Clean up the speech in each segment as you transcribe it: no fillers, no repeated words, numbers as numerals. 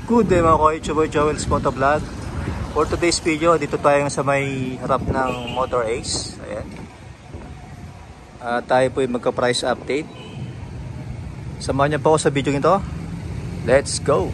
Good day mga koy, Chuboy Joel's Motovlog. For today's video, dito tayo sa may harap ng Motor Ace. Ayan. Tayo po yung magka-price update. Samahan niyo po ako sa video nito. Let's go!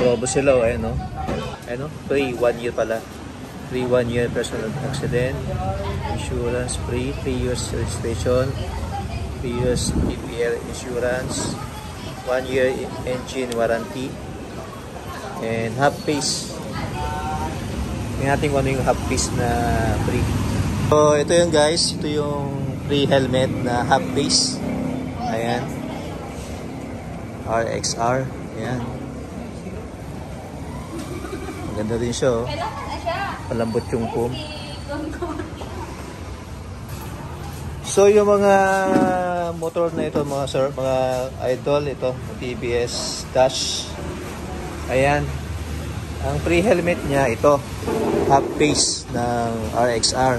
Probo sila o, ayan o. Ayan o, free 1 year pala. Free 1 year personal accident. Insurance free, 3 years registration. 3 years PPL insurance. 1 year engine warranty. And half face. Tingnan natin kung ano yung half face na free. So ito yung guys, ito yung free helmet na half face. Ayan. RXR. Ayan. Ganda din siya, oh. Palambot yung foam. So yung mga motor na ito, mga sir, mga idol, ito TBS Dash. Ayan. Ang free helmet niya ito, half face ng RXR.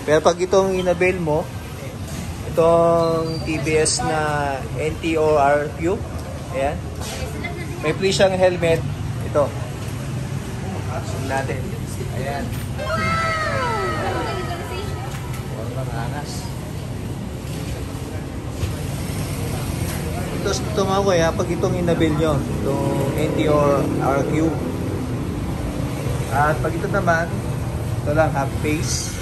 Pero pag itong inabail mo, itong TBS na NTOR View, ayan. May free siyang helmet ito. Natin. Ayan. Huwag mang angas. ito mga ko pag itong inabil nyo, itong NT or RQ. At pag ito naman, ito lang, half face.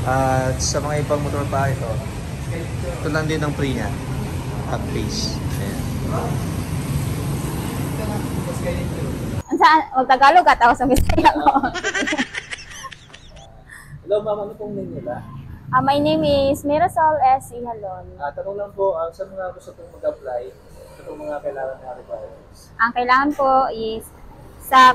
At sa mga ibang motor pa ito lang din ang free niya, half face. Ayan. Saan? Mag-Tagalog ka, tapos ang Bisaya ko. Hello ma'am, ano pong name nila? My name is Mirasol S. Ihalon. Tanong lang po, sa mga gusto pong mag-apply, ito pong mga kailangan na requirements. Ang kailangan po is,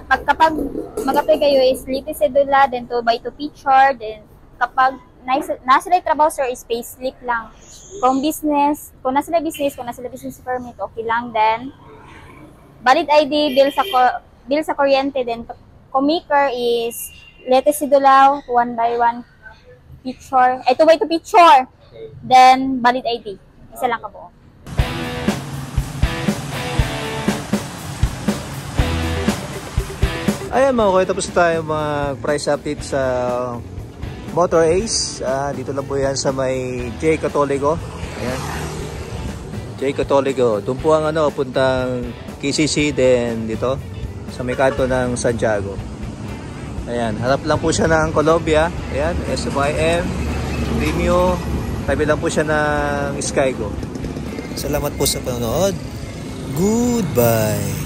kapag mag-apply kayo is Litis Sedula, then 2x2 picture, then kapag nasa trabaho sir is payslip lang. Kung business, kung nasa business permit, okay lang. Then, valid ID, bill sa kuryente, then commaker is Litis Sedula, 1x1 picture, 2x2 picture, then valid ID. Isa lang kabuo. Ayan mga kuya, tapos tayo mga price update sa Motor Ace. Dito lang po yan sa may J. Catolico. Ayan. J. Catolico. Doon po ang puntang KCC, then dito sa may kanto ng Santiago. Ayan, harap lang po siya ng Columbia. Ayan, SYM, Premium. Tabi lang po siya ng Skygo. Salamat po sa panonood. Goodbye.